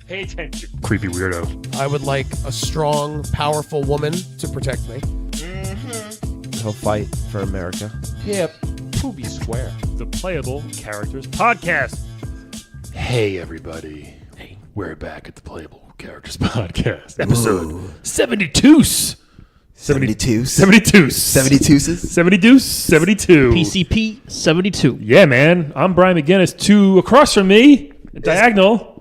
Pay attention, creepy weirdo. I would like a strong, powerful woman to protect me. He'll fight for America. Yep. Poopy square. The Playable Characters Podcast. Hey, everybody. Hey. We're back at the Playable Characters Podcast. Episode 72. 72. 72. 72. 72. PCP 72. Yeah, man. I'm Brian McGinnis. Across from me, diagonal.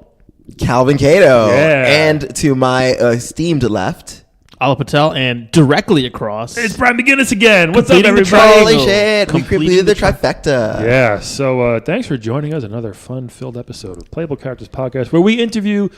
Calvin Cato. Yeah. And to my esteemed left, Ala Patel, and directly across. It's Brian McGinnis again. What's up, Completing the everybody? holy shit, we completed the trifecta. Yeah, so thanks for joining us. Another fun-filled episode of Playable Characters Podcast, where we interview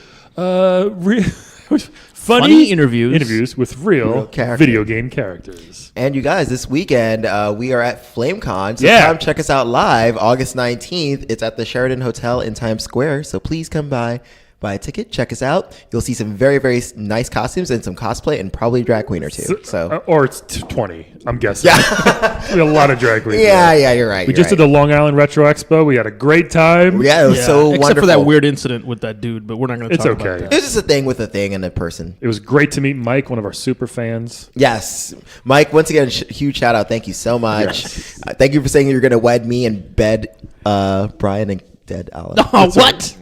funny interviews with real video game characters. And you guys, this weekend we are at FlameCon. So come check us out live, August 19th. It's at the Sheraton Hotel in Times Square. So please come by. Buy a ticket, check us out. You'll see some very, very nice costumes and some cosplay and probably a drag queen or two. So, or it's 20, I'm guessing. Yeah. We had a lot of drag queens. Yeah, you're right. We just did the Long Island Retro Expo. We had a great time. Yeah, it was so wonderful. Except for that weird incident with that dude, but we're not going to talk about that. It's just a thing with a thing and a person. It was great to meet Mike, one of our super fans. Yes. Mike, once again, huge shout out. Thank you so much. Yes. Thank you for saying you're going to wed me and bed Brian and dead Alan. Oh, what?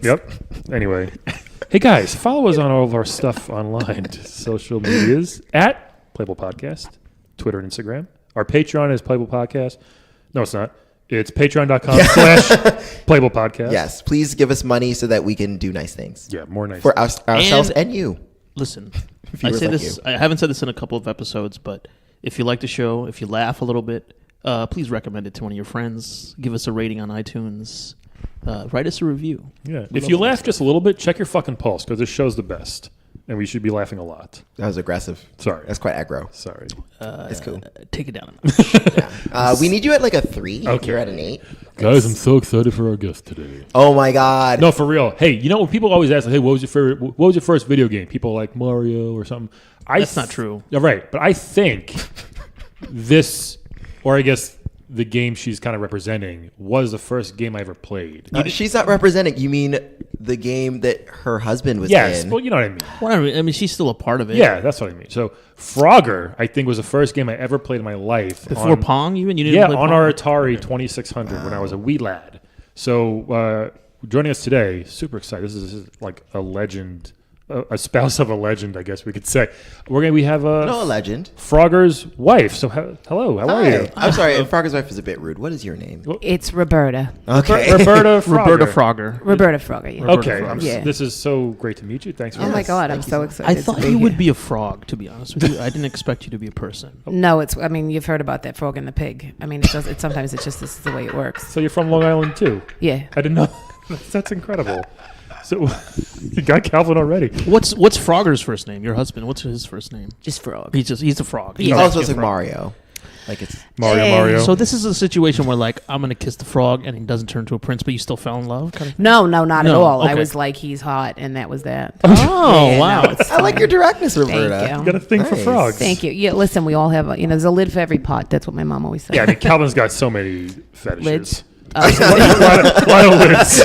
Yep. Anyway. Hey, guys, follow us on all of our stuff online. Social medias at Playable Podcast, Twitter and Instagram. Our Patreon is Playable Podcast. No, it's not. It's patreon.com/Playable Podcast. Yes. Please give us money so that we can do nice things. Yeah, more nice for ourselves and you. Listen, I say this. I haven't said this in a couple of episodes, but if you like the show, if you laugh a little bit, please recommend it to one of your friends. Give us a rating on iTunes. Write us a review. Yeah. If you laugh just a little bit, check your fucking pulse, because this show's the best. And we should be laughing a lot. That was aggressive. Sorry. That's quite aggro. Sorry. It's cool. Take it down a notch. We need you at like a 3. Okay. You're at an 8. Guys, I'm so excited for our guest today. Oh my God. No, for real. Hey, you know when people always ask, hey, what was your first video game? People like Mario or something. That's not true. Yeah, right. But I think this, or I guess the game she's kind of representing, was the first game I ever played. She's not representing. You mean the game that her husband was in? Yes. Well, you know what I mean. Well, I mean, she's still a part of it. Yeah, that's what I mean. So Frogger, I think, was the first game I ever played in my life. Before Pong, even? You didn't play on Pong? our Atari 2600 when I was a wee lad. So joining us today, super excited. This is like a legend. A spouse of a legend, I guess we could say. We have no, a legend. Frogger's wife. So hello, how are you? I'm sorry, Frogger's wife is a bit rude. What is your name? It's Roberta. Okay. Roberta Frogger. Roberta Frogger. Roberta Frogger. Yeah. Okay. This is so great to meet you. Thanks for Oh my God, I'm so excited. I thought you would be a frog, to be honest with you. I didn't expect you to be a person. No, I mean, you've heard about that frog and the pig. I mean, sometimes it's just this is the way it works. So you're from Long Island too? Yeah. I didn't know. That's incredible. So you got Calvin already. What's Frogger's first name? Your husband. What's his first name? Just frog. He's a frog. He's also like Mario. Like it's Mario. So this is a situation where like I'm gonna kiss the frog and he doesn't turn to a prince, but you still fell in love. Kind of? No, not at all. Okay. I was like, he's hot, and that was that. Oh wow! No, I like your directness, Roberta. Thank You you. got a thing for frogs. Thank you. Yeah, listen, we all have there's a lid for every pot. That's what my mom always said. Yeah, I mean, Calvin's got so many fetishes. Lids. A lot of lids.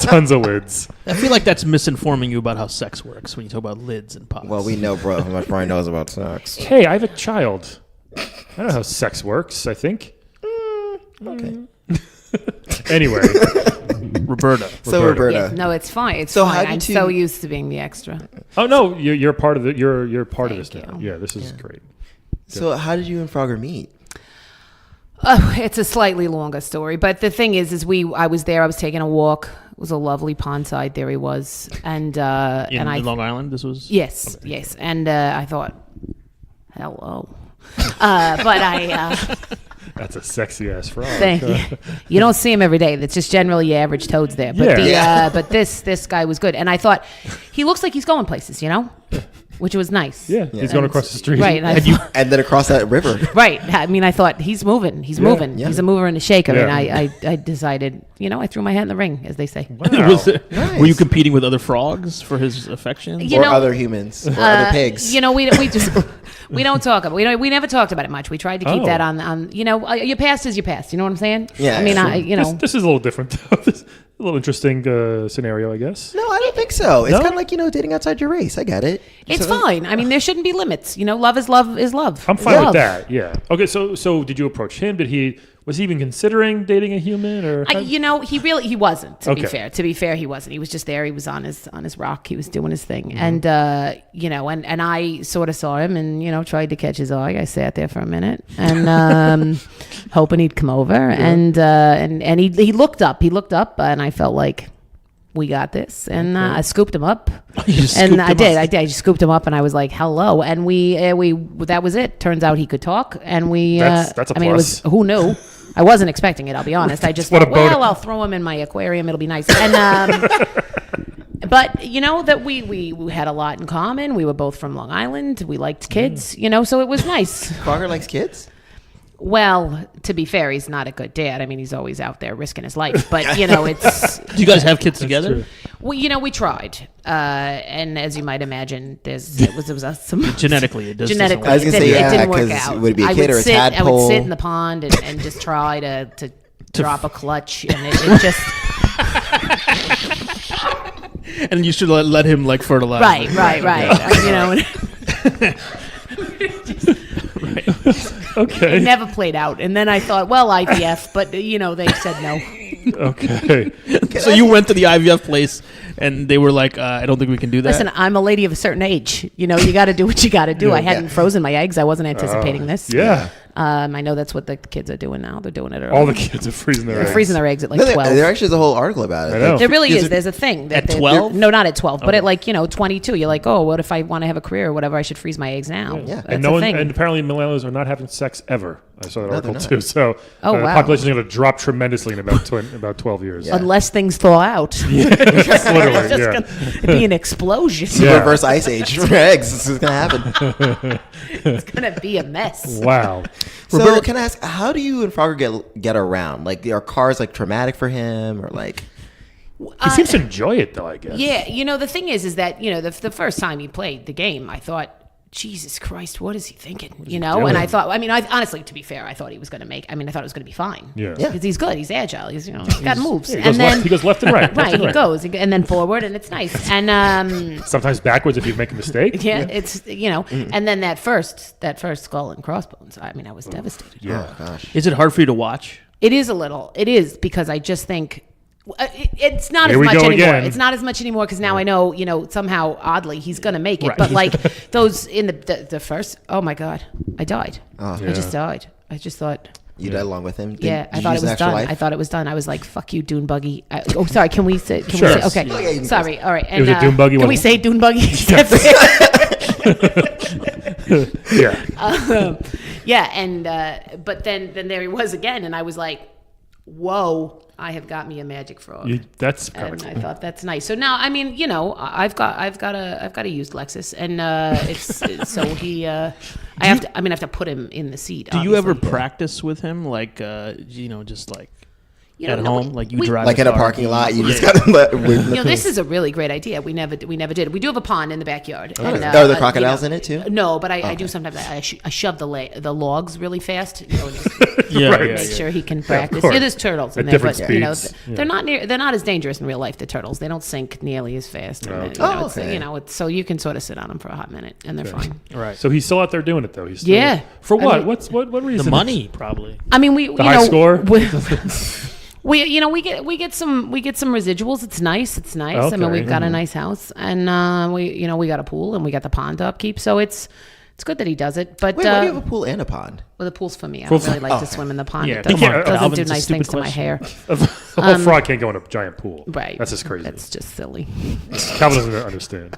Tons of lids. I feel like that's misinforming you about how sex works when you talk about lids and pots. Well, we know, bro, how much Brian knows about sex. Hey, I have a child. I don't know how sex works, I think. Okay. Anyway. Roberta. So Roberta. Yeah, no, it's fine. It's So fine. how did I'm you- so used to being the extra. Oh no, you're part of you're part of this Thank now. you. Yeah, this is great. So how did you and Frogger meet? It's a slightly longer story, but the thing is I was there. I was taking a walk. It was a lovely pond side. There he was, and In Long Island, this was. Yes, and I thought, hello, but I. That's a sexy ass frog. Thank you. You don't see him every day. That's just generally your average toads there. But but this guy was good, and I thought he looks like he's going places, which was nice. Yeah, he's going across the street. Right, And then across that river. right. I mean, I thought he's moving. He's moving. yeah. He's a mover and a shaker. Yeah. And I decided, I threw my hat in the ring, as they say. Wow. Nice. Were you competing with other frogs for his affection? Or other humans. Or other pigs. We just we don't talk about we never talked about it much. We tried to keep Oh. that on your past is your past. You know what I'm saying? Yeah, I mean, sure. I This is a little different though. A little interesting scenario, I guess. No, I don't think so. It's No? kind of like, dating outside your race. I get it. It's fine. I mean, there shouldn't be limits. Love is love is love. I'm fine with Love. that. Yeah. Okay. So did you approach him? Was he even considering dating a human? Or He wasn't. To Okay. be fair, he wasn't. He was just there. He was on his rock. He was doing his thing, and and I sort of saw him, and tried to catch his eye. I sat there for a minute, and hoping he'd come over, and he looked up. He looked up, and I felt like we got this, and I scooped him up, I just scooped him up, and I was like, hello, and we that was it. Turns out he could talk, and we. That's a I mean, it was plus. who knew. I wasn't expecting it. I'll be honest. I just What a thought, bonus. well, I'll throw him in my aquarium. It'll be nice. And but that we had a lot in common. We were both from Long Island. We liked kids. So it was nice. Crocker likes kids? Well, to be fair, he's not a good dad. I mean, he's always out there risking his life. But it's. Do you guys have kids together? true. We tried, and as you might imagine, there was some Genetically, it does. genetically. I was gonna it say, didn't- yeah, it didn't work 'cause out. would it be a I kid would or a sit, I tadpole? would sit in the pond and just try to drop a clutch, and it just And you should let him fertilize. right. Okay. It never played out, and then I thought, well, IVF, but they said no. Okay. So you went to the IVF place, and they were like, "I don't think we can do that." Listen, I'm a lady of a certain age. You got to do what you got to do. Yeah. I hadn't frozen my eggs. I wasn't anticipating this. Yeah. I know that's what the kids are doing now. They're doing it early. All the kids are freezing their They're eggs. freezing their eggs at like No, there 12. actually is a whole article about it. I know. There really Is is. it- There's a thing. At 12? No, not at 12, but at 22, you're like, oh, what if I want to have a career or whatever? I should freeze my eggs now. Yeah. That's And a thing. and apparently millennials are not having sex ever. I saw that they're article not. too. So Oh, the wow. population is going to drop tremendously in about 12 years. Yeah. Unless things thaw out. Literally, It's just yeah. going to be an explosion. Yeah. Reverse ice age for eggs. This is going to happen. It's going to be a mess. Wow. So can I ask, how do you and Frogger get around? Like, are cars traumatic for him, or like? He seems to enjoy it though, I guess. Yeah, the thing is that, the first time he played the game, I thought, Jesus Christ, what is he thinking? doing? And I thought, honestly, to be fair, I thought he was going to I thought it was going to be fine. Yeah. Because he's good. He's agile. He's got moves. Yeah, and he goes left and right. left Right, and he goes. And then forward, and it's nice. And, Sometimes backwards if you make a mistake. yeah, it's, and then that first skull and crossbones, I was devastated. Yeah. Oh gosh. Is it hard for you to watch? It is a little. It is, because I just think it's not Here as we much go anymore. again. It's not as much anymore because now I know, somehow oddly he's gonna make it. Right. But those in the first, oh my God, I died. I just died. I just thought. You died along with him? Yeah, I Did you thought use it an was extra done. life? I thought it was done. I was like, "Fuck you, Dune Buggy." Sorry. Can we say? Sure. Okay. Oh, yeah, you can Sorry. All right. And, was a Dune Buggy, Can we wasn't say Dune Buggy? Yeah. Yeah. And but then there he was again, and I was like, "Whoa! I have got me a magic frog." That's kind And of I cool. thought that's nice. So now, I've got a used Lexus, and it's so he. I have to put him in the seat. Do you ever obviously. practice with him, just like You know, at no, home, like you we- drive Like a in a car? parking lot, you just got to let. This is a really great idea. We never did. We do have a pond in the backyard. And, Are there crocodiles in it too? No, but I do sometimes. I shove the logs really fast. And just Yeah, Right. yeah, make yeah. sure he can practice. course. Yeah, there's turtles in At there, but different speeds. they're not near. They're not as dangerous in real life. The turtles. They don't sink nearly as fast. And, Okay. Oh, it's, okay. it's, so you can sort of sit on them for a hot minute, and they're fine. Right. So he's still out there doing it though. He's still, Yeah. For I what? mean- what reason? The money, probably. I mean, we high score? We get some residuals. It's nice. It's nice. I mean, Okay. we've got a nice house, and we got a pool, and we got the pond to upkeep. So it's good that he does it. But Wait, why do you have a pool and a pond? well, the pool's for me. I Pool's don't really for- like to swim in the pond. Yeah, It come doesn't, on, doesn't Calvin, do it's a nice stupid things to my question. hair. A whole frog can't go in a giant pool. Right. That's just crazy. That's just silly. Calvin doesn't understand.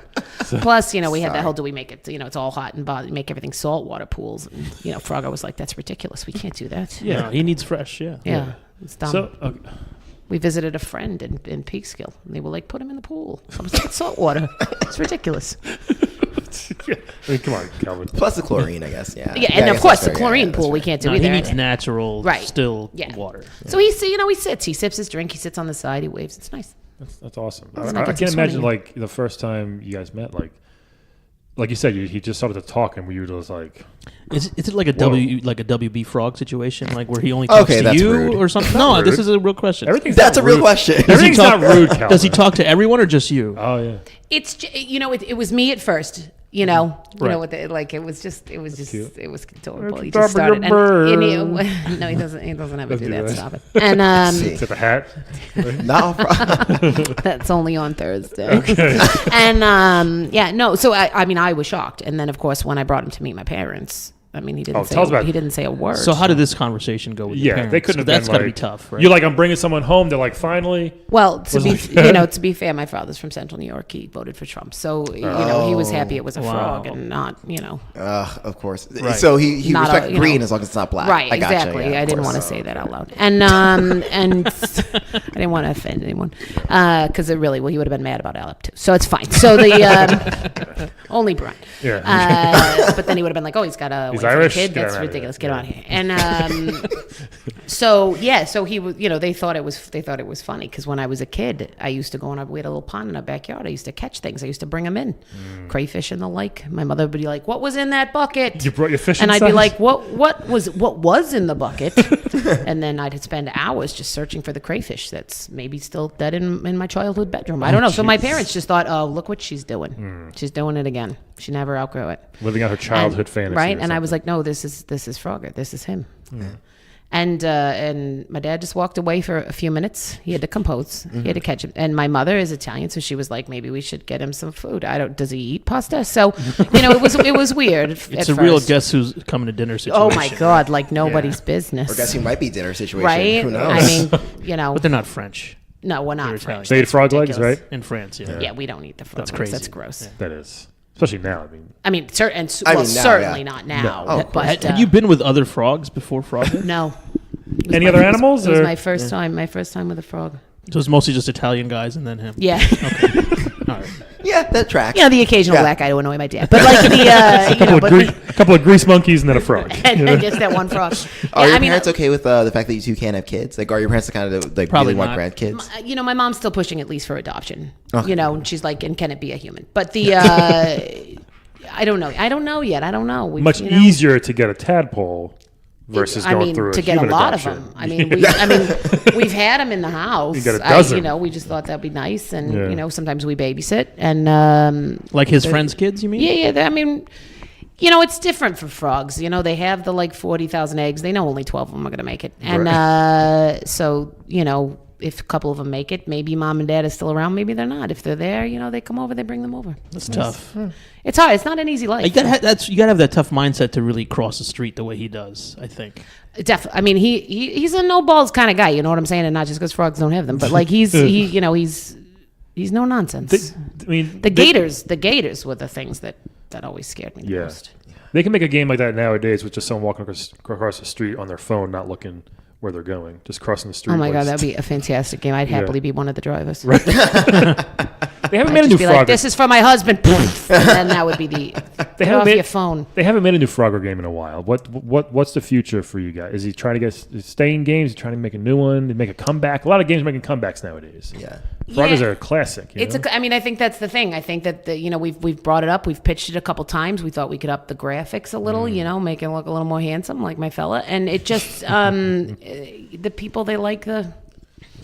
Plus, we had that whole, do we make it, it's all hot and make everything saltwater pools. And, Frogger was like, that's ridiculous. We can't do that. Yeah, he needs fresh. Yeah. Yeah. It's dumb. So We visited a friend in Peekskill, and they were like, put him in the pool. I was like, it's saltwater. It's ridiculous. I mean, come on, Calvin. Plus the chlorine, I guess. Yeah. Yeah, I and of guess course, that's the fair. chlorine Yeah, pool that's we fair. can't do No, either. he needs natural, Right. still Yeah. water. So he sits. He sips his drink. He sits on the side. He waves. It's nice. That's awesome. Wasn't I that can't good imagine swimming? the first time you guys met, like you said, he just started to talk, and we were just like, Is it like a WB Frog situation, like where he only talks to you rude. or something? No, this is a real question. That's a real question. Everything's not rude, Calvin. Does he talk to everyone or just you? Oh yeah. It's it was me at first. You know, Right. with it cute. it was adorable. He Top just of your started, bird. no, he doesn't ever do that. that. Stop it. And See. Is it the hat? No, that's only on Thursday. And so I was shocked. And then of course when I brought him to meet my parents, I mean he didn't say a word. So how did this conversation go with your parents? They couldn't have. That's been got to like, be tough, right? You're like, I'm bringing someone home. They're like, finally. Well, Was to be fair, my father's from Central New York. He voted for Trump, so he was happy it was a frog and not of course. Right. So he Not respects a, green as long as it's not black. Right, I gotcha, exactly. yeah, I of didn't course. want to say that out loud, and I didn't want to offend anyone because he would have been mad about Alep too. So it's fine. So the only Brian. Yeah. But then he would have been like, oh, he's got a wife and a Irish? kid. Get That's him out of ridiculous. here. Get out of here. And so he was. They thought it was funny because when I was a kid, I used to go we had a little pond in our backyard. I used to catch things. I used to bring them in, crayfish and the like. My mother would be like, "What was in that bucket?" You brought your fish and I'd inside? be like, what was in the bucket? And then I'd spend hours just searching for the crayfish that's maybe still dead in my childhood bedroom. I don't know. So my parents just thought, oh, look what she's doing. She's doing it again. She never outgrew it. Living out her childhood fantasy. Right? or And I was something. like, no, this is Frogger. This is him. And my dad just walked away for a few minutes. He had to compose. He had to catch him. And my mother is Italian, so she was like, maybe we should get him some food. Does he eat pasta? So, it was weird. It's a real guess who's coming to dinner situation. Oh my God, like nobody's business. Or guess who might be dinner situation. Right? Who knows? I mean, But they're not French. no, we're They're not Italian. French. They eat That's frog legs, ridiculous. right? In France, yeah. Yeah, we don't eat the frog That's legs. crazy. That's gross. Yeah. That is. Especially now. I mean, now, certainly not now. No. Oh, of course. but Had you been with other frogs before Frogger? no. It was Any my other first- animals, It was or- my first time. My first time with a frog. So it's mostly just Italian guys and then him. Yeah. All right. Yeah, that tracks. The occasional Yeah. black guy to annoy my dad, but like a couple of grease monkeys and then a frog. and just that one frog. Are Yeah, your parents okay with the fact that you two can't have kids? Like, are your parents the kind of like Probably really want not. grandkids? My mom's still pushing at least for adoption. Okay. And she's like, and can it be a human? But the I don't know. I don't know yet. I don't know. Much easier to get a tadpole versus going through to a get a human lot adoption. of them. We've had them in the house. You got a dozen. We just thought that'd be nice, and Yeah. sometimes we babysit, and Like his friends' kids, you mean? yeah. I mean, it's different for frogs. They have the 40,000 eggs. They know only 12 of them are gonna make it, and so if a couple of them make it, maybe mom and dad are still around. Maybe they're not. If they're there, they come over. They bring them over. That's tough. It's hard. It's not an easy life. You gotta have that tough mindset to really cross the street the way he does, I think. Definitely. I mean, he's a no balls kind of guy. You know what I'm saying? And not just because frogs don't have them, but he's no nonsense. The gators were the things that always scared me the most. They can make a game like that nowadays with just someone walking across the street on their phone, not looking where they're going, just crossing the street. Oh my God, that'd be a fantastic game. I'd happily be one of the drivers. Right. They haven't made a I'd new just be like, Frogger. this is for my husband. And then that would be get off your phone. They haven't made a new Frogger game in a while. What's the future for you guys? Is he trying to stay in games? Is he trying to make a new one? Make a comeback? A lot of games are making comebacks nowadays. Yeah. Froggers are a classic. I think that's the thing. I think that we've brought it up. We've pitched it a couple times. We thought we could up the graphics a little, make it look a little more handsome, like my fella. And it just the people, they like the.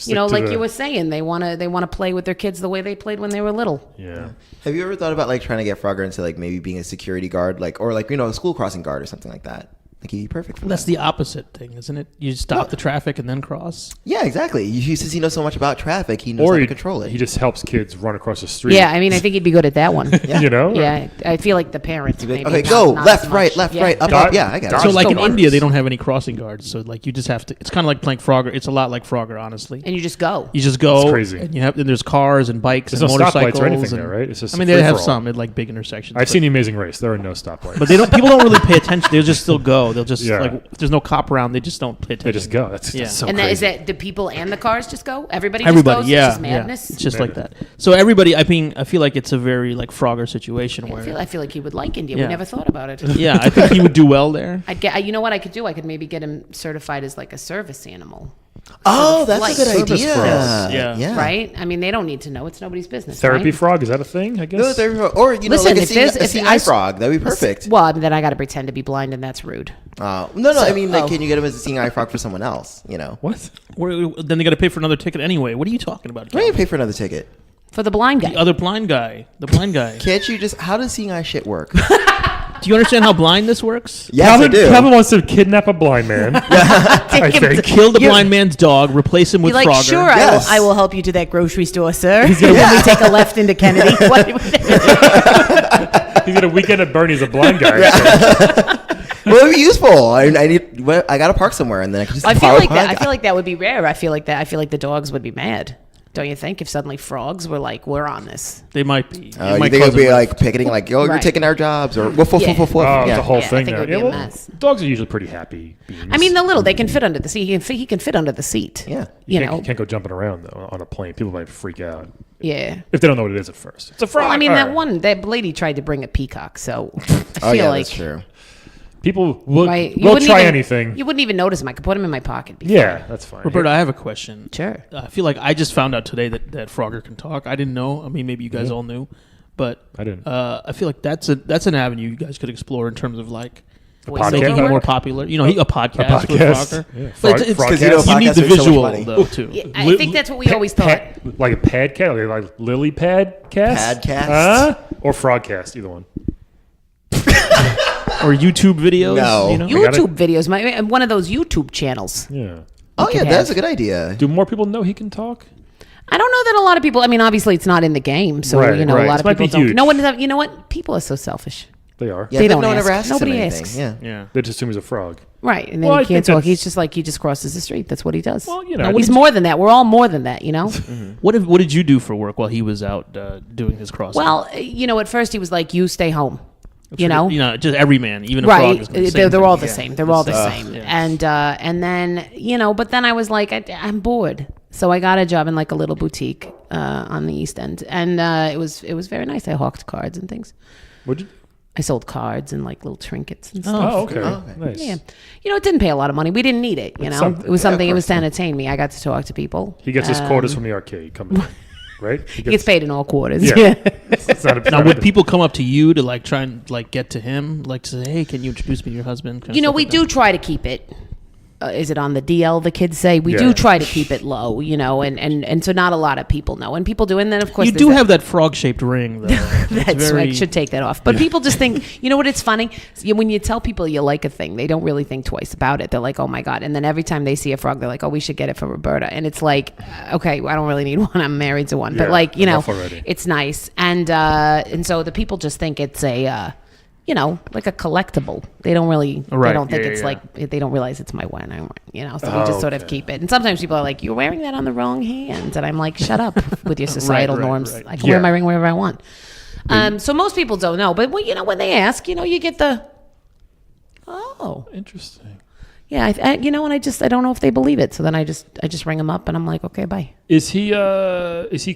You were saying, they want to play with their kids the way they played when they were little. Yeah. Have you ever thought about trying to get Frogger into maybe being a security guard, or a school crossing guard or something like that? He'd be perfect for That's that. the opposite thing, isn't it? You stop the traffic and then cross. Yeah, exactly. Since he knows so much about traffic, he knows how to control it. He just helps kids run across the street. Yeah, I think he'd be good at that one. Yeah. Yeah, I feel like the parents. Maybe Okay, not- go not left, as right, much. left, right, up, Dot- up. Yeah, I got dot- it. So like in Still India, works. they don't have any crossing guards. So you just have to. It's kind of like playing Frogger. It's a lot like Frogger, honestly. And you just go. You just go. It's crazy. And and there's cars and bikes There's and no motorcycles. stoplights or anything and- there, right? It's just they have free-for-all. some at like big intersections. I've seen The Amazing Race. There are no stoplights. But people don't really pay attention. They'll just still go. They'll just Yeah. if there's no cop around, they just don't pay attention. They just go. That's so And crazy. is that the people and the cars just go? Everybody Everybody, just goes? yeah, It's just madness? yeah. It's just like that. So everybody, I feel like it's a very like Frogger situation where, I feel like he would like India. Yeah. We never thought about it. yeah, I think he would do well there. You know what I could do? I could maybe get him certified as like a service animal. Oh, that's Like a good service idea. frogs. Yeah. right? I mean, they don't need to know. It's nobody's business. Therapy right? frog, is that a thing? I guess. No, therapy frog. Or, you know, Listen, like if there's- a if seeing I eye s- frog. That'd be perfect. Well, I mean, then I got to pretend to be blind, and that's rude. No, I mean, like, oh. can you get him as a seeing eye frog for someone else, you know? What? Then they got to pay for another ticket anyway. What are you talking about? Why don't you pay for another ticket? For the blind guy. The other blind guy. The blind guy. Can't you just, how does seeing eye shit work? Do you understand how blind this works? Yes, I do. Calvin wants to kidnap a blind man. I think. Kill the blind man's dog, replace him with Be like, Frogger. sure, Yes. I will help you to that grocery store, sir. When we take a left into Kennedy. He's got a weekend at Bernie's, a blind guy. Well, it'd be useful. I got to park somewhere, and then I can just I feel follow like that. the I feel like that would be rare. I feel like the dogs would be mad. Don't you think? If suddenly frogs were like, we're on this. They might be. You think it would be like picketing, like, yo, you're Right. taking our jobs, or woof, woof, Yeah. woof, woof, woof. Oh, Yeah. the whole Yeah, I thing think it there. would be a mess. Dogs are usually pretty happy beings. I mean, the little they can fit under the seat. He can fit under the seat. Yeah. You can't, know. can't go jumping around though on a plane. People might freak out Yeah. if they don't know what it is at first. It's a frog. Well, I mean, Arr. that lady tried to bring a peacock, so I feel Oh, yeah, like that's true. People will right, will try anything. You wouldn't even notice him. I could put him in my pocket. Before. Yeah, that's fine. Roberta, I have a question. Sure. I feel like I just found out today that Frogger can talk. I didn't know. I mean, maybe you guys all knew, but I didn't. I feel like that's an avenue you guys could explore in terms of like Voiceover making it work? more popular. You know, a podcast with podcast. Frogger. Yeah. But Frog- it's Because, you know, Frogcast. you need podcasts the make so much visual money. though too. Yeah, I think that's what we always thought. Like a pad cat, like lily pad cast, Padcast? or frogcast, either one. Or YouTube videos. No. You know? YouTube videos, one of those YouTube channels. Yeah. Oh, could yeah, that's have. a good idea. Do more people know he can talk? I don't know that a lot of people. I mean, obviously, it's not in the game, so Right, you know, right. a lot This of might people be don't. huge. No one. You know what? People are so selfish. They are. Yeah, They but don't no one ask. ever asks Nobody him anything. asks. Yeah. Yeah. They just assume he's a frog. Right, and then Well, I he can't think talk. He's that's- just like he just crosses the street. That's what he does. Well, you know, he's more than that. We're all more than that, you know. What did you do for work while he was out doing his crossing? Well, you know, at first he was like, "You stay home," you know. just every man, even a frog. Right, Is gonna say they're all the thing. same. They're all the same. yeah. And then you know, but then I was like, I'm bored, so I got a job in like a little boutique on the East End, and it was very nice. I hawked cards and things. Would you? I sold cards and like little trinkets and stuff. Oh, okay. Nice. Yeah, you know, it didn't pay a lot of money. We didn't need it. You know, something. it was Yeah, of something. It was to course. entertain me. I got to talk to people. He gets his quotas from the arcade. Come in, right? He gets paid in all quarters. Yeah. Yeah. It's not a, Now, would people come up to you to like try and like get to him, like to say, "Hey, can you introduce me to your husband?" Kind of You know, stuff we like do that? try to keep it. Is it on the DL? The kids say we Yeah. do try to keep it low, you know, and so not a lot of people know, and people do, and then of course You there's do that- have that frog-shaped ring, though. That's I should take that off. But people just think, you know what? It's funny when you tell people you like a thing, they don't really think twice about it. They're like, "Oh my god!" And then every time they see a frog, they're like, "Oh, we should get it for Roberta." And it's like, okay, I don't really need one. I'm married to one, but Yeah, like, you know, enough already. it's nice, and so the people just think it's a. You know, like a collectible. They don't really. They Right, don't think yeah, it's yeah. like. They don't realize it's my wedding. You know, so we just sort of okay. keep it. And sometimes people are like, "You're wearing that on the wrong hand," and I'm like, "Shut up with your societal right, norms. right. I can wear Yeah. my ring wherever I want." So most people don't know, but well, you know, when they ask, you know, you get the, oh, Interesting. yeah, you know, and I don't know if they believe it. So then I just ring them up and I'm like, okay, bye. Is he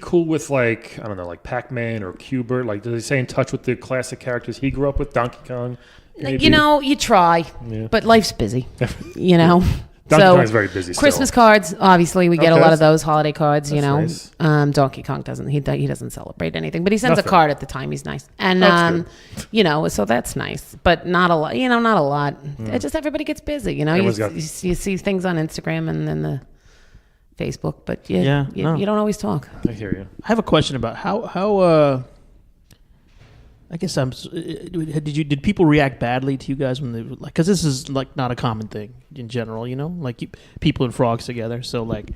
cool with like, I don't know, like Pac-Man or Q*bert? Like, does he stay in touch with the classic characters he grew up with? Donkey Kong? maybe? You know, you try, Yeah. but life's busy. You know. Donkey So, Kong's very busy still. Christmas cards, obviously, we get a Okay, lot of that's- those holiday cards. You know, that's nice. Donkey Kong doesn't. He doesn't celebrate anything, but he sends Nothing. a card at the time. He's nice, and That's you know, so that's nice, but not a lot. You know, not a lot. It just everybody gets busy. You know, you, Everyone's got- you see things on Instagram and then the Facebook, but you no. don't always talk. I hear you. I have a question about how I guess did people react badly to you guys when they like, because this is like not a common thing in general, you know, like people and frogs together. So like,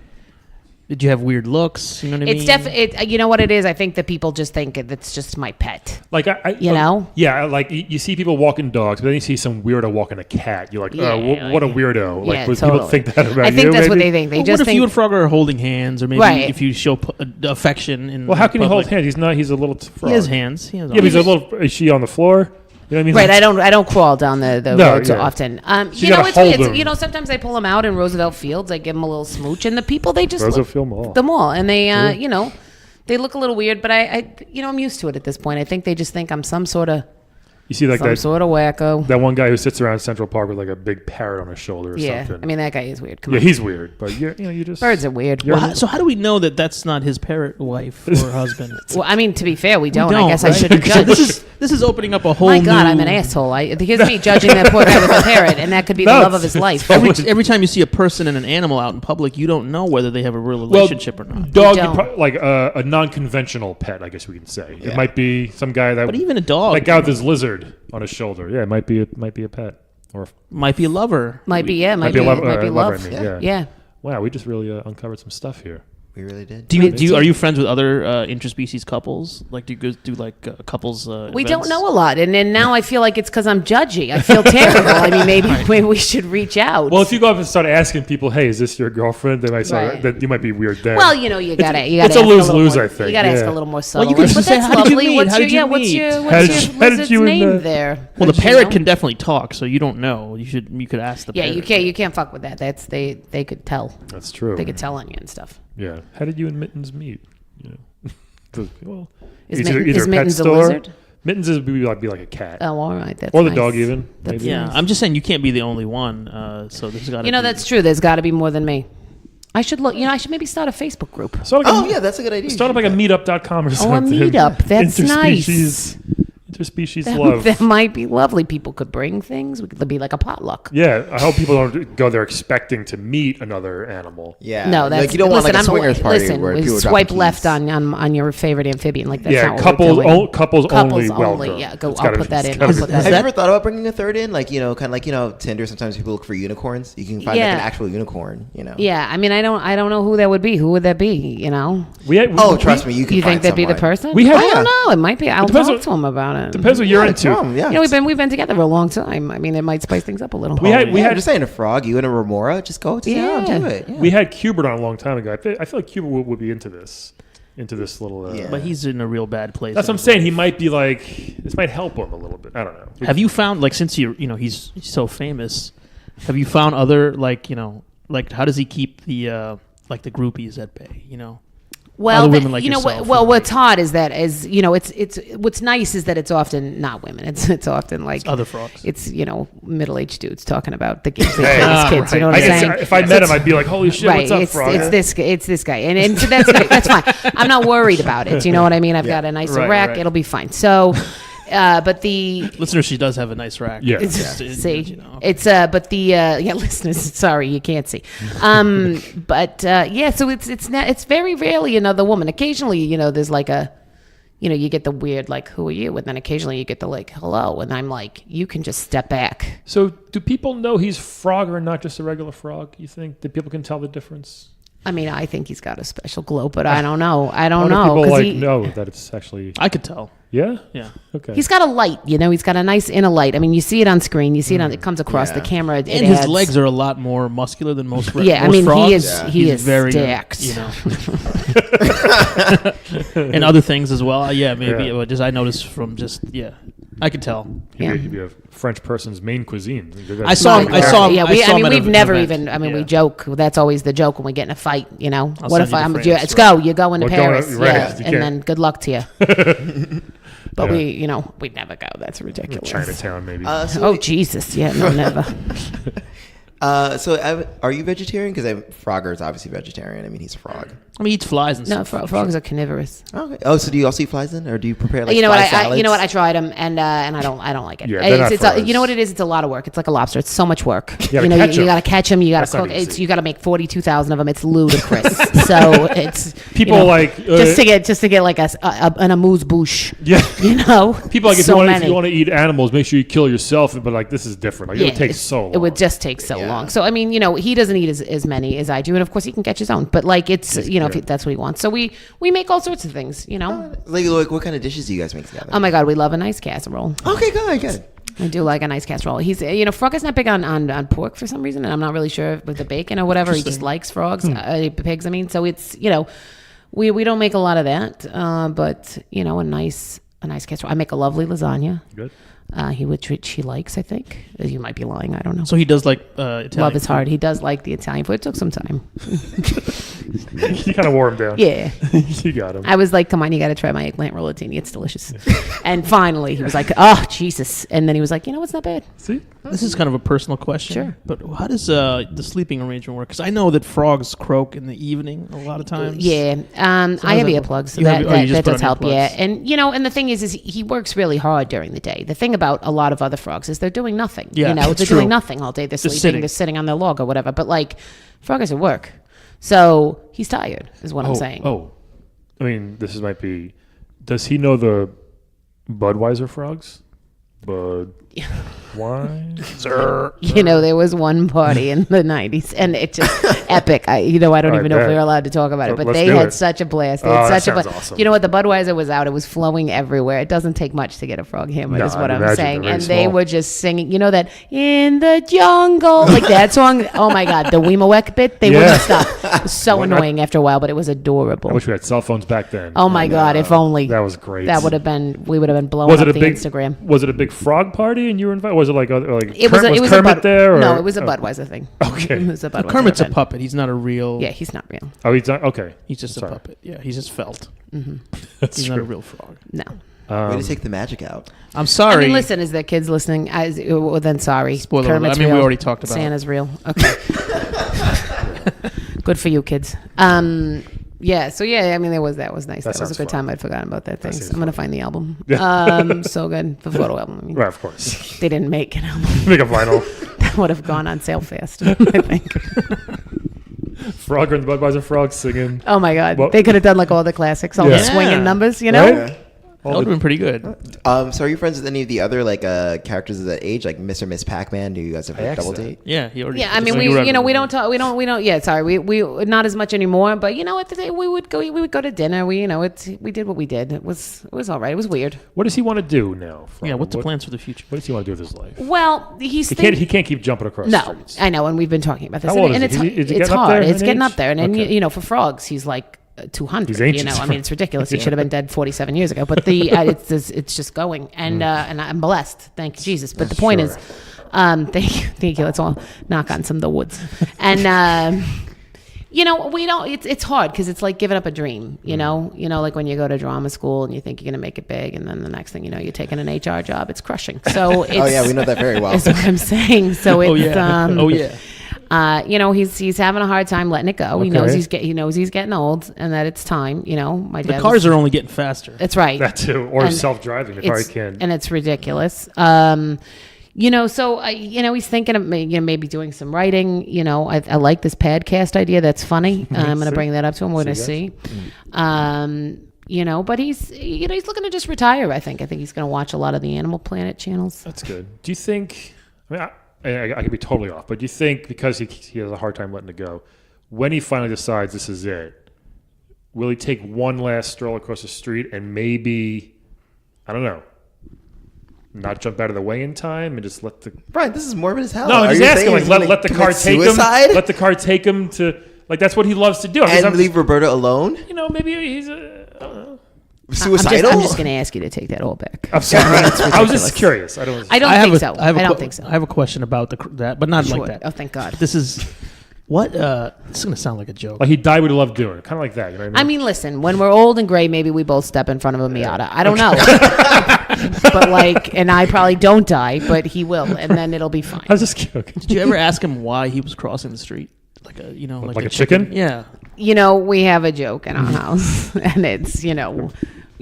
did you have weird looks? You know what I mean? It's definitely, you know what it is? I think that people just think it's just my pet. Like You know? Yeah, like you see people walking dogs, but then you see some weirdo walking a cat. You're like, Yeah, oh, what a weirdo! Like, Yeah, would people totally. think that about I think you? that's what maybe? they think. They Well, just what if think you and Frogger are holding hands, or maybe Right. if you show affection in Well, how can he hold public? hands? He's not. He's a little frog. He has hands. He has Yeah, but he's a arms. little. Is she on the floor? You know what I mean? Right, Like, I don't crawl down the No, road so yeah. often. So You you know, gotta it's hold weird. them. You know, sometimes I pull them out in Roosevelt Fields. I give them a little smooch, and the people they just Roosevelt look Field Mall. the mall, and they you know, they look a little weird. But I you know, I'm used to it at this point. I think they just think I'm some sort of You see like some that sort of wacko. that one guy who sits around Central Park with like a big parrot on his shoulder or Yeah, something. I mean that guy is weird. Come Yeah, on. he's weird, but you just Birds are weird. Well, so how do we know that that's not his parrot wife or husband? Well, I mean, to be fair, we don't. I don't, guess right? I shouldn't So judge. this is opening up a whole My new... God, I'm an asshole. Here's me judging that poor guy with a parrot, and that could be the No, love of his life. Every time you see a person and an animal out in public, you don't know whether they have a real relationship or not. Dog, We don't. like a non-conventional pet, I guess we can say. It might be some guy that, But even a dog that guy with his lizard on his shoulder. Yeah, it might be a pet, or might be a lover. Might be love. lover, I mean, yeah. Yeah. Wow, we just really uncovered some stuff here. We really did. Are you friends with other interspecies couples? Like, do you guys do like couples? We events? don't know a lot, and now I feel like it's because I'm judgy. I feel terrible. I mean, maybe we should reach out. Well, if you go up and start asking people, "Hey, is this your girlfriend?" They might say Right. that you might be weird there. Well, you gotta. It's ask a lose-lose, little more- I think. You gotta ask Yeah. a little more subtle. you can but just say, that's "How did you lovely. meet? What's How your did you what's meet? your How what's did your lizard's you name there? Well, the You parrot know? can definitely talk, so you don't know. You could ask the Yeah, parrot. you can't fuck with that. That's they could tell. That's true. They could tell on you and stuff. Yeah. How did you and Mittens meet? You know, well, Is either Mitten- is a pet Mittens a store. lizard? Mittens is be like a cat, Oh, all right. That's or the nice. dog even. That's Maybe. Yeah, nice. I'm just saying you can't be the only one. So there's got to. You know, that's true. There's got to be more than me. I should look. I should maybe start a Facebook group. Start like Oh yeah, that's a good idea. start up like a meetup.com or Oh, a something. meetup. That's nice. Interspecies That, love. that might be lovely. People could bring things. We could be like a potluck. Yeah, I hope people don't go there expecting to meet another animal. Yeah. No, that's like you don't want like a listen, swingers party listen, where we people swipe drop left on your favorite amphibian. Like that's Yeah, not what couples we're doing. couples only. Welcome. Yeah, go. It's I'll gotta put be- that it's in. gotta I'll be- put that Have in. you ever thought about bringing a third in? Like, kind of like, Tinder, sometimes people look for unicorns. You can find like Yeah. an actual unicorn, Yeah, I mean, I don't know who that would be. Who would that be? You know? Trust me, you can You think find that'd be the someone. person? We have- I don't know. It might be. I'll depends talk on- to him about it. Depends what you're Yeah, into. tell 'em, yeah. You know, we've been together for a long time. I mean, it might spice things up a little. We had Just saying a frog, you and a remora, just go to Yeah. do it. Yeah. We had Cubert on a long time ago. I feel like Cubert would be into this little. Yeah. But he's in a real bad place. That's what I'm saying. He might be like this might help him a little bit. I don't know. Have you found like since he's so famous? Have you found other like how does he keep the like the groupies at bay? Well, Other women like yourself. what's hot is it's what's nice is that it's often not women. It's often like other frogs. It's middle-aged dudes talking about the games they Hey, play as kids. You know what I'm saying? If I met him, I'd be like, "Holy shit, Right, what's up, it's frog?" it's this guy, and so that's fine. I'm not worried about it. You know what I mean? I've got a nicer Right, rack. right. It'll be fine. So, but the Listener, she does have a nice rack. Yeah. see, it's but the listeners, sorry, you can't see. But so it's very rarely another woman. Occasionally, there's like a. You get the weird, like, who are you? And then occasionally you get the, like, hello. And I'm like, you can just step back. So, do people know he's frog or not just a regular frog? You think that people can tell the difference? I mean, I think he's got a special glow, but I don't know. I How don't do know. people 'Cause know that it's actually? I could tell. Yeah. Yeah. Okay. he's got a light, he's got a nice inner light. I mean, you see it on screen. You see it it comes across the camera. And his legs are a lot more muscular than most. Yeah, I most mean, frogs. he is he is very stacked. And other things as well. Yeah, maybe. Yeah. Just I noticed from I could tell. Yeah. He'd be a French person's main cuisine. I saw him. I saw him. Yeah, I saw him at we've an never event. even. I mean, we Yeah. joke. That's always the joke when we get in a fight. What send if you to let's France, go? You're going to We're going- Paris, right, yeah, you and can't- then good luck to you. But Yeah. we'd never go. That's ridiculous. Chinatown, maybe. Oh Jesus! Yeah, no, never. Are you vegetarian? Because Frogger's obviously vegetarian. I mean, he's a frog. I mean, he eats flies and No, stuff. frogs are carnivorous. Okay. Oh, so do you also eat flies then, or do you prepare like You know fly what? salads? You know what? I tried them, and I don't like it. Yeah, they're not It's fries. you know what it is? It's a lot of work. It's like a lobster. It's so much work. You gotta You catch 'em. got to catch them. You got That's to not cook. easy. You got to make 42,000 of them. It's ludicrous. So it's People just to get like an amuse bouche. Yeah. People like if so you many. want to eat animals, make sure you kill yourself. But like this is different. Like it would take it's- so long. It would just take so long. So I mean, he doesn't eat as many as I do, and of course he can catch his own. But like it's if that's what he wants. So we make all sorts of things. Like what kind of dishes do you guys make together? Oh my God, we love a nice casserole. Okay, good. I do like a nice casserole. He's, Frog is not big on pork for some reason, and I'm not really sure with the bacon or whatever. He just likes frogs, pigs. I mean, so it's we don't make a lot of that, but a nice casserole. I make a lovely lasagna. Good. which he likes, I think. You might be lying. I don't know. So he does like Italian. Love is hard. He does like the Italian food. It took some time. You kind of wore him down. Yeah. You got him. I was like, come on, you got to try my eggplant rollatini. It's delicious. And finally, he was like, oh, Jesus. And then he was like, it's not bad. See? This is kind of a personal question. Sure. But how does the sleeping arrangement work? Because I know that frogs croak in the evening a lot of times. Yeah. I have earplugs. So that does help. Yeah. And, and the thing is he works really hard during the day. The thing about a lot of other frogs is they're doing nothing. Yeah, they're true. doing nothing all day. They're sleeping. Sitting. They're sitting on their log or whatever. But like frog is at work. So he's tired is what I'm saying. Oh, I mean, might be, does he know the Budweiser frogs? Budweiser? There was one party in the 90s and it just epic. I don't even know if we were allowed to talk about it, but they had such a blast. They had such a blast. Awesome. You know what? The Budweiser was out. It was flowing everywhere. It doesn't take much to get a frog hammered is what I'm saying. And they were just singing, that in the jungle, like that song. Oh my God. The Weemawek bit, they wouldn't stop. It was so annoying after a while, but it was adorable. I wish we had cell phones back then. Oh my God. If only. That was great. We would have been blowing up the Instagram. Was it a big frog party and you were invited? Was it like it was Kermit there? Or? No, it was a Budweiser thing. Okay. It was a Budweiser Kermit's event. a puppet. He's not a real. Yeah, he's not real. Oh, he's not? Okay. He's just a puppet. Yeah, he's just felt. Mm-hmm. That's he's true. not a real frog. No. Way to take the magic out. I'm sorry. I mean, listen, is there kids listening? Then sorry. Spoiler alert. Kermit's I mean, real. we already talked about Santa's real. Okay. Good for you, kids. Yeah, so that was nice. That was a good time. I'd forgotten about that. Thanks. I'm gonna find the album. So good. The photo album. I mean, Right, of course. they didn't make an album. Make a vinyl. That would have gone on sale fast, I think. Frogger and the Budweiser frogs singing. Oh my God, Well, they could have done like all the classics, all the swinging numbers, Right? Yeah. That would have been pretty good. So are you friends with any of the other characters of that age, like Mr. and Miss Pac-Man? Do you guys have a double date? Yeah, he already. Yeah, I mean, we don't talk. We don't. Yeah, sorry, we not as much anymore. But at the day we would go to dinner. We did what we did. It was all right. It was weird. What does he want to do now? Yeah, what's the plans for the future? What does he want to do with his life? Well, He can't keep jumping across the streets. I know, and we've been talking about this. How old and is he? Is he it's getting up hard. there It's in getting age? up there, and Okay. for frogs, he's like 200. He's ancient. I mean, it's ridiculous. He should have been dead 47 years ago. But it's just going, and I'm blessed. Thank you, Jesus. But the point is, thank you. Let's all knock on some of the woods, and. We don't. It's hard because it's like giving up a dream. Like when you go to drama school and you think you're gonna make it big, and then the next thing you know, you're taking an HR job. It's crushing. So it's, Oh yeah, we know that very well. That's what I'm saying. So it's yeah. He's having a hard time letting it go. He knows he's getting old and that it's time. My dad. The cars are only getting faster. That's right. That too, or self-driving. They probably can. And it's ridiculous. So he's thinking of maybe doing some writing. I like this podcast idea. That's funny. I'm going to bring that up to him. We're going to see. But he's looking to just retire. I think he's going to watch a lot of the Animal Planet channels. That's good. Do you think? I mean, I could be totally off, but do you think because he has a hard time letting it go, when he finally decides this is it, will he take one last stroll across the street and maybe, I don't know, not jump out of the way in time and just let the Brian, this is morbid as hell. No, I'm just asking, let the car take suicide? him. Let the car take him to that's what he loves to do. And leave Roberta alone? Maybe he's I don't know. Suicidal? I'm just going to ask you to take that all back. I'm sorry. I was just curious. I don't think so. I don't think so. I have a question about that, but not Sure. like that. Oh, thank God. This is what. This is going to sound like a joke. Like he died what he loved doing. Kind of like that. You know what I mean? Listen, when we're old and gray, maybe we both step in front of a Miata. I don't know. But and I probably don't die, but he will, and then it'll be fine. I was just joking. Did you ever ask him why he was crossing the street? Like a chicken? Yeah. We have a joke in our house, and it's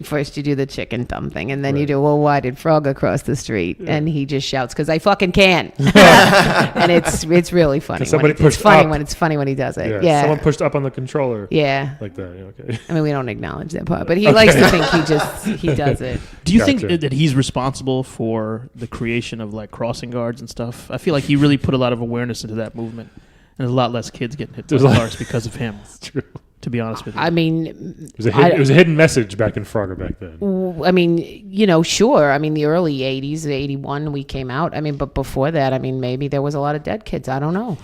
first you do the chicken thumb thing, and then you do, well, why did Frog across the street? Yeah. And he just shouts, because I fucking can. And it's really funny. It's funny when he does it. Yeah. Someone pushed up on the controller. Yeah. Like that. Okay. I mean, we don't acknowledge that part, but he likes to think he does it. Do you think that he's responsible for the creation of crossing guards and stuff? I feel like he really put a lot of awareness into that movement. And there's a lot less kids getting hit by cars because of him. That's true. To be honest with you. I mean, it was a hidden message back in Frogger back then. I mean, sure. I mean, the early 80s, 81, we came out. I mean, but before that, I mean, maybe there was a lot of dead kids. I don't know.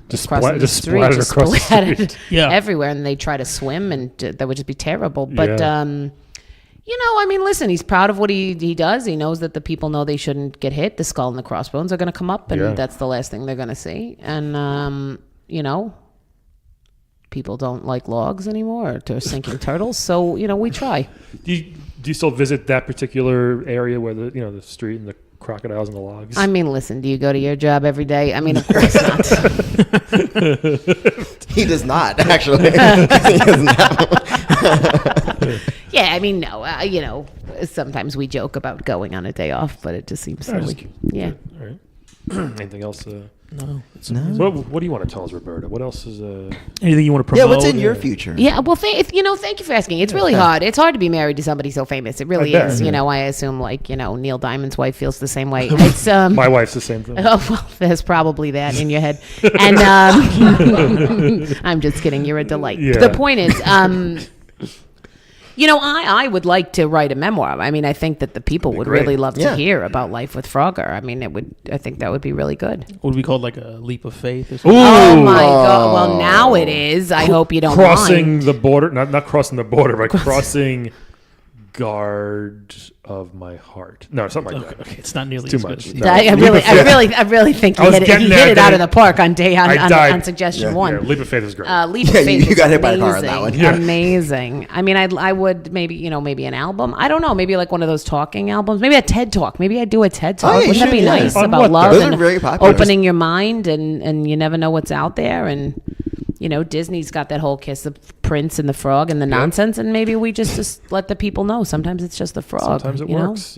Just splattered across the street. Everywhere. And they try to swim, and that would just be terrible. But, I mean, listen, he's proud of what he does. He knows that the people know they shouldn't get hit. The skull and the crossbones are going to come up, and that's the last thing they're going to see. And, people don't like logs anymore or sinking turtles. So, we try. Do you still visit that particular area where the street and the crocodiles and the logs? I mean, listen, do you go to your job every day? I mean, of course not. He does not, actually. He does not. Yeah, I mean, no. Sometimes we joke about going on a day off, but it just seems silly. Yeah. All right. Anything else? No. What do you want to tell us, Roberta? What else is anything you want to promote? Yeah, what's in your future? Yeah, well, thank you for asking. It's really hard. It's hard to be married to somebody so famous. It really is. I assume Neil Diamond's wife feels the same way. It's my wife's the same thing. Oh, well, there's probably that in your head. And I'm just kidding. You're a delight. Yeah. The point is, I would like to write a memoir. I mean, I think that the people would really love to hear about life with Frogger. I mean, I think that would be really good. Would we call it like a leap of faith or something? Oh my God. Well, now it is. I hope you don't crossing mind. the border, not crossing the border, but crossing guard of my heart. No, something like that. Okay, it's not nearly too as much. good. No. I really think he hit it out of the park on suggestion one. Yeah, leap of faith is great. Leap of faith you got is hit by a car on that one. amazing. Amazing. I mean, I would maybe an album. I don't know. Maybe like one of those talking albums. Maybe a TED Talk. Maybe I'd do a TED Talk. Wouldn't that be nice On about what, love those and are very popular. opening your mind and you never know what's out there and. Disney's got that whole kiss of Prince and the frog and the nonsense, and maybe we just let the people know. Sometimes it's just the frog. Sometimes it works,